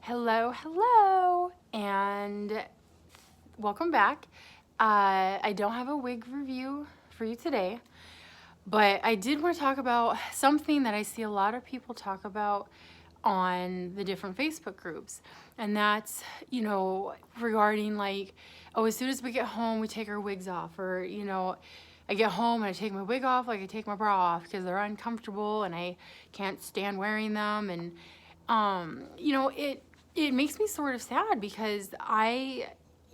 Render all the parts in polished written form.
Hello, and welcome back. I don't have a wig review for you today, but I did want to talk about something that I see a lot of people talk about on the different Facebook groups, and that's, regarding like, oh, as soon as we get home, we take our wigs off, or, I get home and I take my wig off like I take my bra off because they're uncomfortable and I can't stand wearing them. And it makes me sort of sad because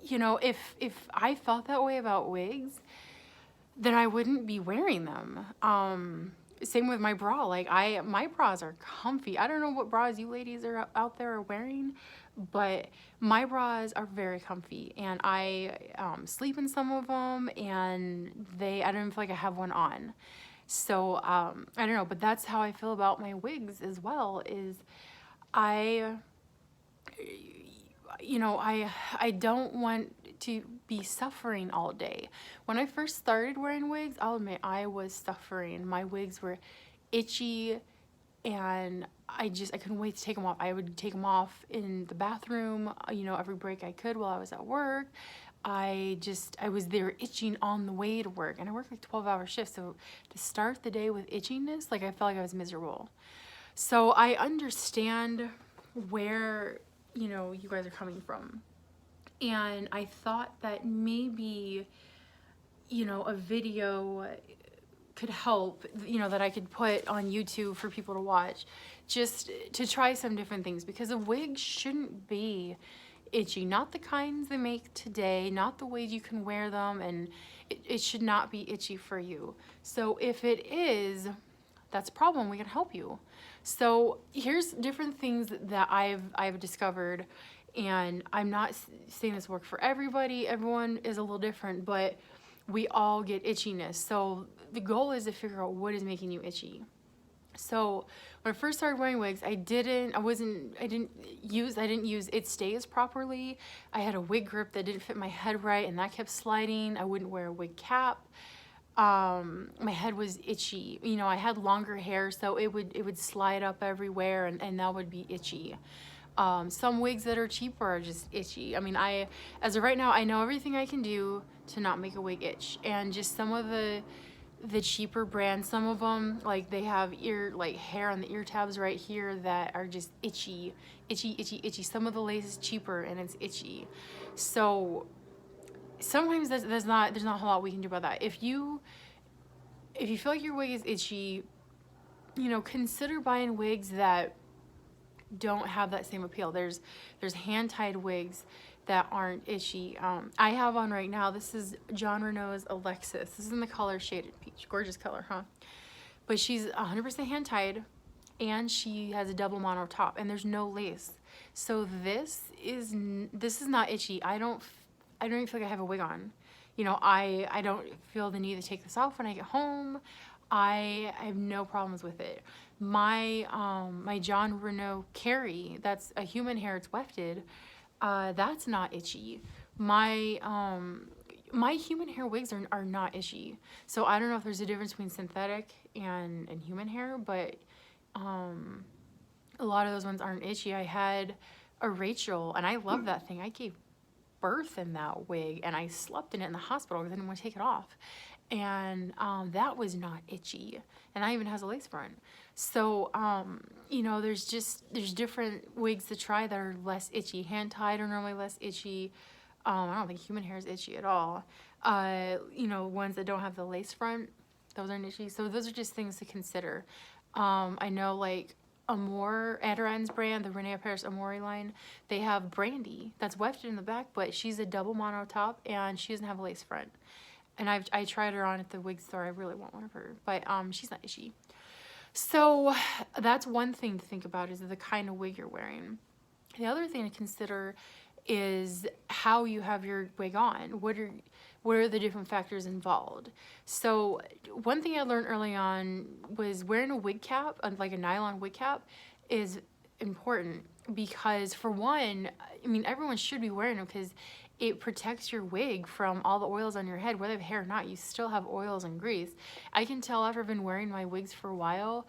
if I felt that way about wigs, then I wouldn't be wearing them. Same with my bra. Like my bras are comfy. I don't know what bras you ladies are out there are wearing, but my bras are very comfy, and I sleep in some of them, and I don't even feel like I have one on. So I don't know, but that's how I feel about my wigs as well. Is I I don't want to be suffering all day. When I first started wearing wigs, I'll admit I was suffering. My wigs were itchy, and I couldn't wait to take them off. I would take them off in the bathroom, every break I could while I was at work. I was there itching on the way to work, and I worked like 12-hour shifts. So to start the day with itchiness, like I felt like I was miserable. So I understand where you guys are coming from, and I thought that maybe a video could help, that I could put on YouTube for people to watch, just to try some different things, because a wig shouldn't be itchy, not the kinds they make today, not the ways you can wear them, and it should not be itchy for you. So if it is, that's a problem. We can help you. So here's different things that I've discovered, and I'm not saying this work for everybody. Everyone is a little different, but we all get itchiness. So the goal is to figure out what is making you itchy. So when I first started wearing wigs, I didn't use It Stays properly. I had a wig grip that didn't fit my head right, and that kept sliding. I wouldn't wear a wig cap. My head was itchy. I had longer hair, so it would slide up everywhere, and that would be itchy. Some wigs that are cheaper are just itchy. I mean, as of right now, I know everything I can do to not make a wig itch, and just some of the cheaper brands, some of them, like, they have hair on the ear tabs right here that are just itchy. Some of the lace is cheaper and it's itchy. So sometimes there's not a whole lot we can do about that. If you feel like your wig is itchy, consider buying wigs that don't have that same appeal. There's hand-tied wigs that aren't itchy. I have on right now. This is John Renault's Alexis. This is in the color Shaded Peach. Gorgeous color, huh? But she's 100% hand-tied, and she has a double mono top, and there's no lace. So this is not itchy. I don't even feel like I have a wig on. I don't feel the need to take this off when I get home. I have no problems with it. My John Renault Carry, that's a human hair, it's wefted. That's not itchy. My human hair wigs are not itchy. So I don't know if there's a difference between synthetic and human hair, but a lot of those ones aren't itchy. I had a Rachel, and I love that thing. I gave birth in that wig, and I slept in it in the hospital because I didn't want to take it off, and that was not itchy, and that even has a lace front. So there's different wigs to try that are less itchy. Hand tied are normally less itchy. I don't think human hair is itchy at all. Ones that don't have the lace front, those aren't itchy. So those are just things to consider. I know, like, Amore, Adiron's brand, the Renee Paris Amore line, they have Brandy that's wefted in the back, but she's a double mono top, and she doesn't have a lace front. And I tried her on at the wig store. I really want one of her, but she's not itchy. So that's one thing to think about, is the kind of wig you're wearing. The other thing to consider is how you have your wig on. What are the different factors involved? So one thing I learned early on was wearing a wig cap, like a nylon wig cap, is important, because for one, I mean, everyone should be wearing them because it protects your wig from all the oils on your head. Whether you have hair or not, you still have oils and grease. I can tell after I've been wearing my wigs for a while,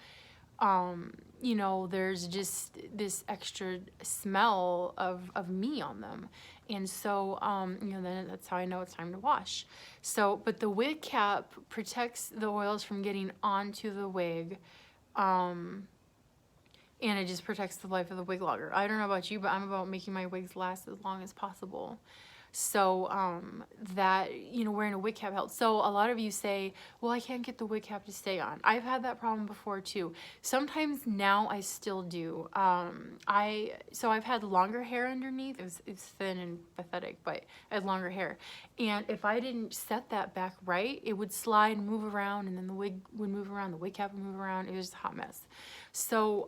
you know, there's just this extra smell of me on them. And so, you know, then that's how I know it's time to wash. So, but the wig cap protects the oils from getting onto the wig. And it just protects the life of the wig longer. I don't know about you, but I'm about making my wigs last as long as possible. So that, you know, wearing a wig cap helps. So a lot of you say, well, I can't get the wig cap to stay on. I've had that problem before too. Sometimes now I still do. So I've had longer hair underneath. It's thin and pathetic, but I had longer hair. And if I didn't set that back right, it would slide and move around, and then the wig would move around, the wig cap would move around. It was just a hot mess. So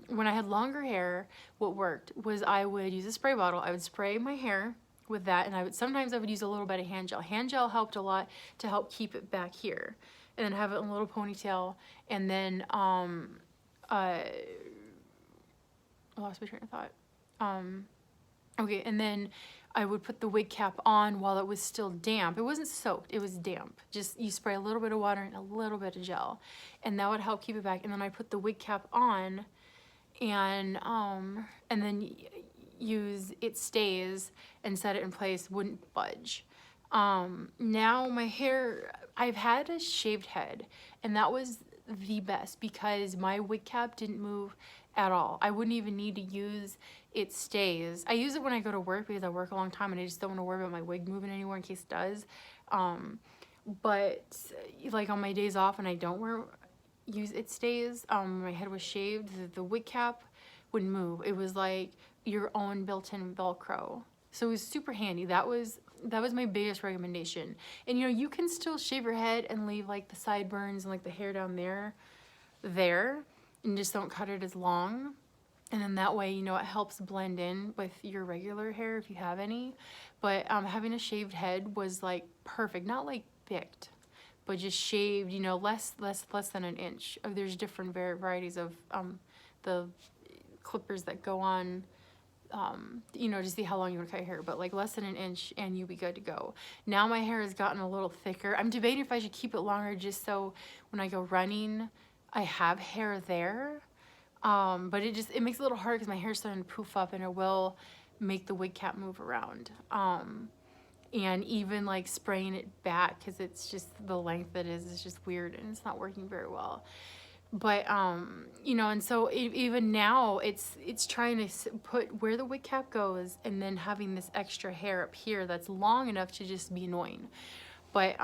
when I had longer hair, what worked was I would use a spray bottle. I would spray my hair with that, and sometimes I would use a little bit of hand gel. Hand gel helped a lot to help keep it back here, and then have it in a little ponytail, and then I lost my train of thought. Okay, and then I would put the wig cap on while it was still damp. It wasn't soaked, it was damp. Just you spray a little bit of water and a little bit of gel, and that would help keep it back. And then I put the wig cap on, and then use It Stays and set it in place, wouldn't budge. Now my hair, I've had a shaved head, and that was the best because my wig cap didn't move at all. I wouldn't even need to use It Stays. I use it when I go to work because I work a long time and I just don't want to worry about my wig moving anywhere in case it does. But like on my days off and I don't use It Stays, my head was shaved, the wig cap wouldn't move. It was like your own built-in Velcro. So it was super handy. That was my biggest recommendation. And you know, you can still shave your head and leave like the sideburns and like the hair down there, and just don't cut it as long. And then that way, you know, it helps blend in with your regular hair if you have any. But having a shaved head was like perfect. Not like picked, but just shaved, you know, less than an inch. There's different varieties of the clippers that go on, you know, to see how long you want to cut your hair, but like less than an inch and you'll be good to go. Now my hair has gotten a little thicker. I'm debating if I should keep it longer just so when I go running, I have hair there. But it makes it a little hard because my hair's starting to poof up, and it will make the wig cap move around. And even like spraying it back, because it's just the length it is just weird and it's not working very well. But you know, and so even now it's trying to put where the wig cap goes, and then having this extra hair up here that's long enough to just be annoying. But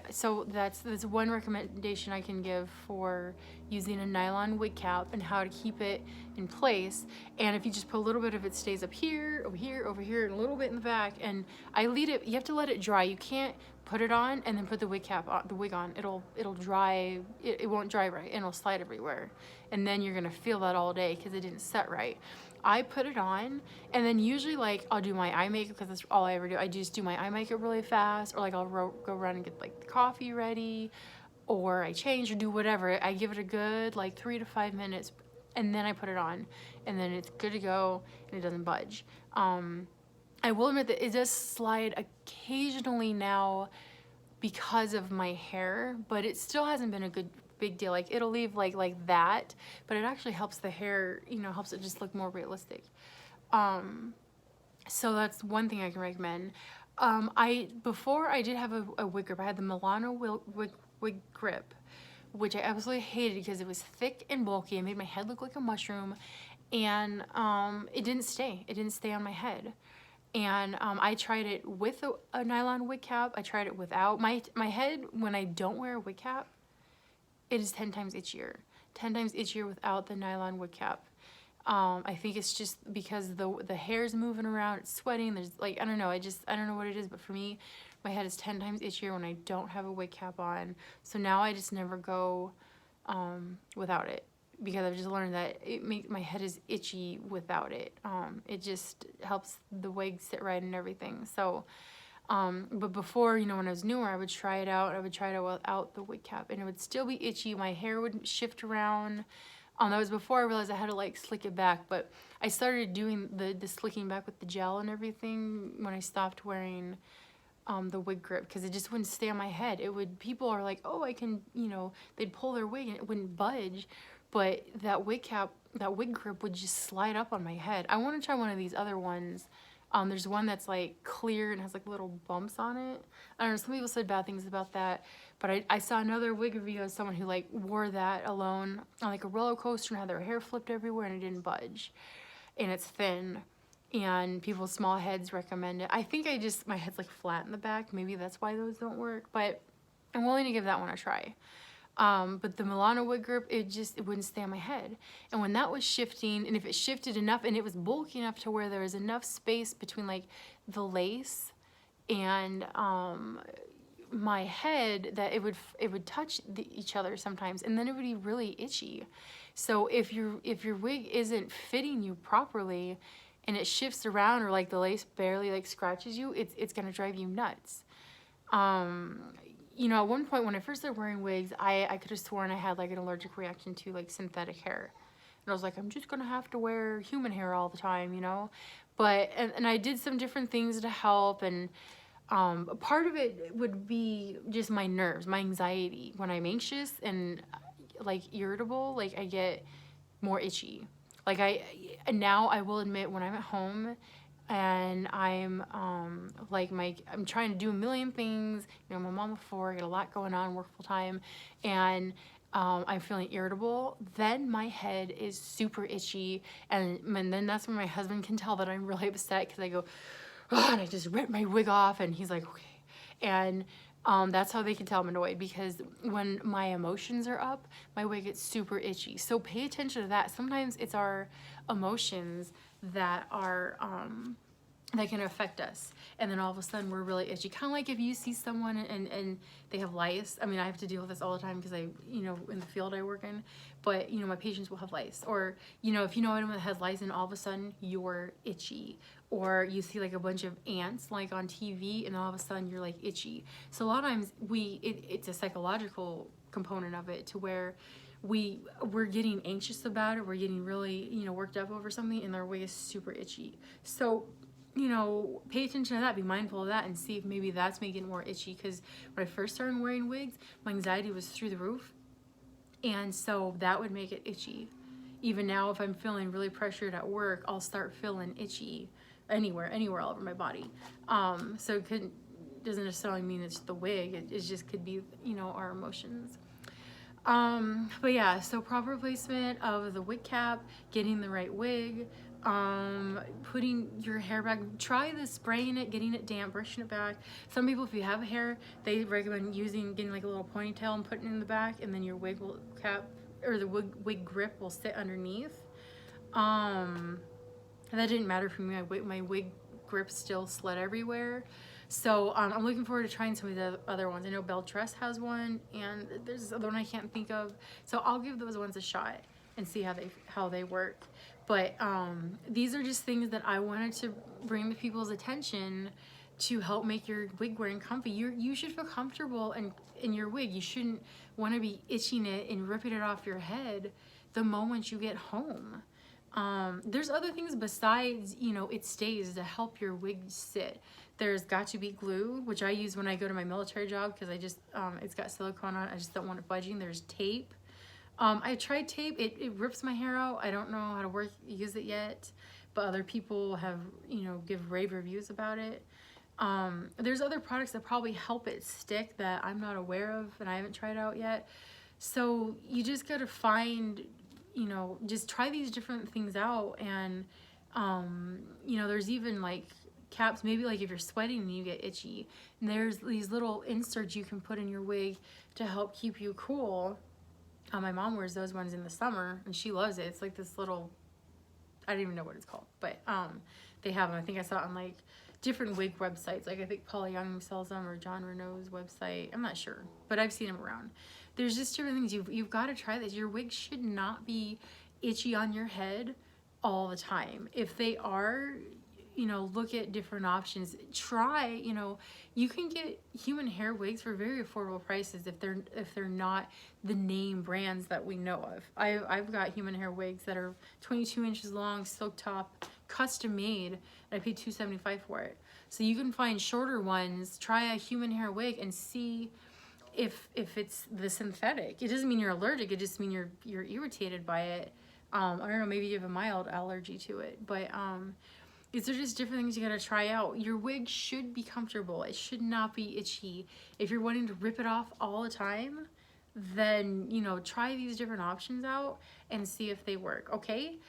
so that's one recommendation I can give for using a nylon wig cap and how to keep it in place. And if you just put a little bit of It Stays up here, over here, over here, and a little bit in the back, and you have to let it dry. You can't put it on and then put the wig cap on, the wig on. It'll dry. It won't dry right, and it'll slide everywhere. And then you're gonna feel that all day because it didn't set right. I put it on, and then usually like I'll do my eye makeup because that's all I ever do. I just do my eye makeup really fast, or like I'll go run and get like the coffee ready, or I change or do whatever. I give it a good like 3 to 5 minutes, and then I put it on, and then it's good to go, and it doesn't budge. I will admit that it does slide occasionally now because of my hair, but it still hasn't been a big deal. Like it'll leave like that, but it actually helps the hair, you know, helps it just look more realistic. So that's one thing I can recommend. Before I did have a wig grip. I had the Milano wig grip, which I absolutely hated because it was thick and bulky. It made my head look like a mushroom, and it didn't stay. It didn't stay on my head. And I tried it with a nylon wig cap. I tried it without. My head, when I don't wear a wig cap, it is 10 times itchier. 10 times itchier without the nylon wig cap. I think it's just because the hair's moving around, it's sweating, there's like, I don't know, I don't know what it is, but for me, my head is 10 times itchier when I don't have a wig cap on. So now I just never go without it, because I've just learned that my head is itchy without it. It just helps the wig sit right and everything. So but before, you know, when I was newer, I would try it out without the wig cap, and it would still be itchy. My hair would shift around. That was before I realized I had to like slick it back, but I started doing the slicking back with the gel and everything when I stopped wearing the wig grip, because it just wouldn't stay on my head. People are like, oh, I can, you know, they'd pull their wig and it wouldn't budge, but that wig grip would just slide up on my head. I want to try one of these other ones. There's one that's like clear and has like little bumps on it. I don't know, some people said bad things about that, but I saw another wig review of someone who like wore that alone on like a roller coaster and had their hair flipped everywhere and it didn't budge. And it's thin, and people's small heads recommend it. I think my head's like flat in the back. Maybe that's why those don't work, but I'm willing to give that one a try. But the Milano wig grip, it wouldn't stay on my head. And when that was shifting, and if it shifted enough and it was bulky enough to where there was enough space between like the lace and my head, that it would touch each other sometimes, and then it would be really itchy. So if your wig isn't fitting you properly and it shifts around, or like the lace barely like scratches you, it's gonna drive you nuts. You know, at one point when I first started wearing wigs, I could have sworn I had like an allergic reaction to like synthetic hair. And I was like, I'm just gonna have to wear human hair all the time, you know? But, and I did some different things to help, and part of it would be just my nerves, my anxiety. When I'm anxious and like irritable, like I get more itchy. Like now I will admit, when I'm at home and I'm I'm trying to do a million things, you know, I'm a mom of 4, I got a lot going on, work full time, and I'm feeling irritable, then my head is super itchy, and then that's when my husband can tell that I'm really upset, because I go, oh, and I just rip my wig off, and he's like, okay. And that's how they can tell I'm annoyed, because when my emotions are up, my wig gets super itchy. So pay attention to that. Sometimes it's our emotions that are that can affect us, and then all of a sudden we're really itchy. Kind of like if you see someone and they have lice. I mean, I have to deal with this all the time because you know, in the field I work in, but you know, my patients will have lice, or you know, if you know anyone that has lice and all of a sudden you're itchy, or you see like a bunch of ants like on TV and all of a sudden you're like itchy. So a lot of times it's a psychological component of it, to where we're getting anxious about it, we're getting really, you know, worked up over something, and our wig is super itchy. So, you know, pay attention to that, be mindful of that, and see if maybe that's making it more itchy. Because when I first started wearing wigs, my anxiety was through the roof, and so that would make it itchy. Even now, if I'm feeling really pressured at work, I'll start feeling itchy anywhere all over my body. So it doesn't necessarily mean it's the wig, it just could be, you know, our emotions. But yeah, so proper placement of the wig cap, getting the right wig, putting your hair back. Try the spraying it, getting it damp, brushing it back. Some people, if you have hair, they recommend getting like a little ponytail and putting it in the back, and then your wig cap, or the wig grip will sit underneath. That didn't matter for me. My wig grip still slid everywhere. So I'm looking forward to trying some of the other ones. I know Belle Tress has one, and there's this other one I can't think of. So I'll give those ones a shot and see how they work. But these are just things that I wanted to bring to people's attention to help make your wig wearing comfy. You should feel comfortable in your wig. You shouldn't want to be itching it and ripping it off your head the moment you get home. There's other things besides, you know, it stays to help your wig sit. There's got to be glue, which I use when I go to my military job, because I just, it's got silicone on it. I just don't want it budging. There's tape. I tried tape. It rips my hair out. I don't know how to use it yet, but other people have, you know, give rave reviews about it. There's other products that probably help it stick that I'm not aware of and I haven't tried out yet. So you just got to find, you know, just try these different things out. And, you know, there's even like caps, maybe like if you're sweating and you get itchy, and there's these little inserts you can put in your wig to help keep you cool. My mom wears those ones in the summer and she loves it. It's like this little, I don't even know what it's called, but they have them. I think I saw it on like different wig websites. Like I think Paula Young sells them, or John Renault's website. I'm not sure, but I've seen them around. There's just different things. You've got to try this. Your wig should not be itchy on your head all the time. If they are, you know, look at different options. Try, you know, you can get human hair wigs for very affordable prices if they're not the name brands that we know of. I've got human hair wigs that are 22 inches long, silk top, custom made, and I paid $275 for it. So you can find shorter ones. Try a human hair wig and see if it's the synthetic. It doesn't mean you're allergic, it just means you're irritated by it. I don't know, maybe you have a mild allergy to it, but these are just different things you gotta try out. Your wig should be comfortable. It should not be itchy. If you're wanting to rip it off all the time, then, you know, try these different options out and see if they work, okay?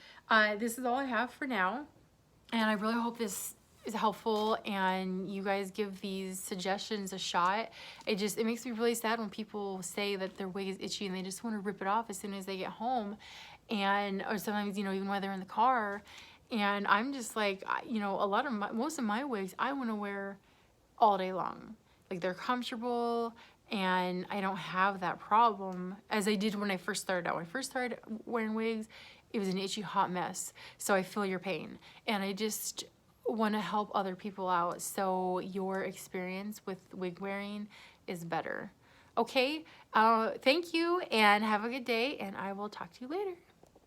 This is all I have for now, and I really hope this is helpful and you guys give these suggestions a shot. It makes me really sad when people say that their wig is itchy and they just want to rip it off as soon as they get home, or sometimes, you know, even while they're in the car. And I'm just like, you know, most of my wigs I want to wear all day long. Like, they're comfortable and I don't have that problem as I did when I first started out. When I first started wearing wigs, it was an itchy hot mess. So I feel your pain, and I just want to help other people out so your experience with wig wearing is better. Okay, thank you and have a good day, and I will talk to you later.